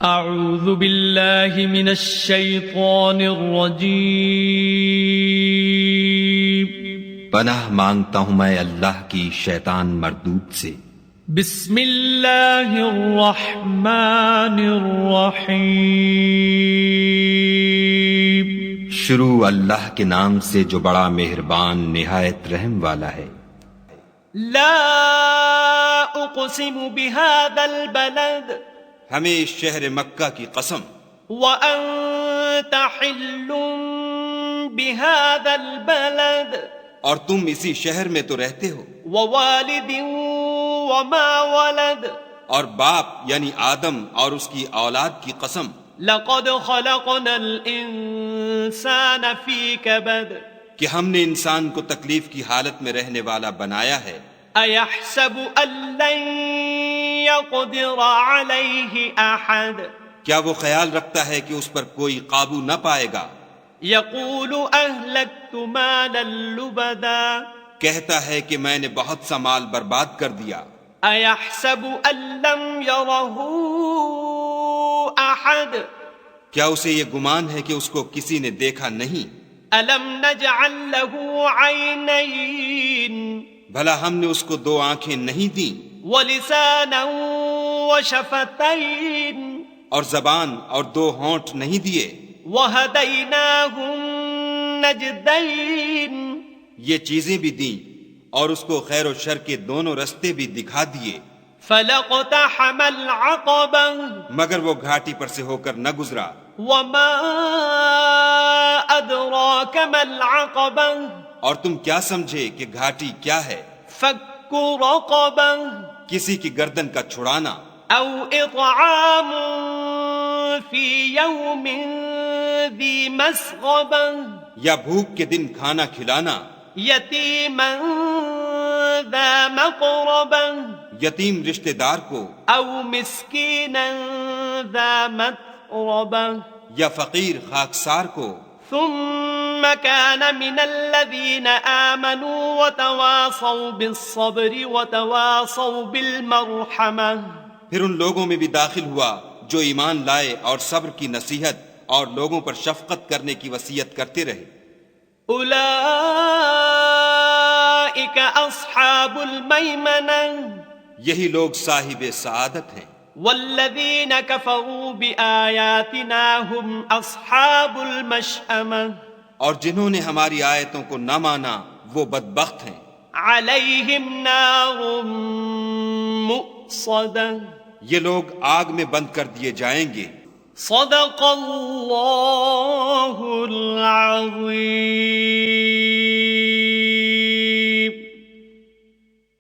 اعوذ باللہ من الشیطان الرجیم پناہ مانگتا ہوں میں اللہ کی شیطان مردود سے۔ بسم اللہ الرحمن الرحیم شروع اللہ کے نام سے جو بڑا مہربان نہایت رحم والا ہے۔ لا اقسم بهذا البلد ہمیں اس شہر مکہ کی قسم، وانت حل بهذا البلد اور تم اسی شہر میں تو رہتے ہو، ووالد وما ولد اور باپ یعنی آدم اور اس کی اولاد کی قسم، لقد خلقنا الانسان في كبد کہ ہم نے انسان کو تکلیف کی حالت میں رہنے والا بنایا ہے۔ ایحسب ان لن يقدر عليه احد کیا وہ خیال رکھتا ہے کہ اس پر کوئی قابو نہ پائے گا؟ يقول اهلكت مالا لبدا کہتا ہے کہ میں نے بہت سا مال برباد کر دیا۔ ایحسب ان لم يره احد کیا اسے یہ گمان ہے کہ اس کو کسی نے دیکھا نہیں؟ الم نجعل له عینین بھلا ہم نے اس کو دو آنکھیں نہیں دیں، ولسانا وشفتین اور زبان اور دو ہونٹ نہیں دیے؟ وہدیناہ النجدین یہ چیزیں بھی دیں اور اس کو خیر و شر کے دونوں رستے بھی دکھا دیے، فلاقتحم العقبہ مگر وہ گھاٹی پر سے ہو کر نہ گزرا۔ وما ادراک ما العقبہ اور تم کیا سمجھے کہ گھاٹی کیا ہے؟ فک رقبہ کسی کی گردن کا چھڑانا، او اطعام فی یوم ذی مسغبہ یا بھوک کے دن کھانا کھلانا، یتیما ذا مقربہ یتیم رشتہ دار کو، او مسکینا ذا متربہ یا فقیر خاکسار کو۔ ثم كان من الذين آمنوا وتواصوا بالصبر وتواصوا بالمرحمة پھر ان لوگوں میں بھی داخل ہوا جو ایمان لائے اور صبر کی نصیحت اور لوگوں پر شفقت کرنے کی وصیت کرتے رہے۔ اولئك اصحاب المیمنة یہی لوگ صاحب سعادت ہیں۔ والذین کفروا بآیاتنا هم اصحاب المشأمة اور جنہوں نے ہماری آیتوں کو نہ مانا وہ بدبخت ہیں۔ علیہم نار مؤصدہ یہ لوگ آگ میں بند کر دیے جائیں گے۔ صدق اللہ العظیم۔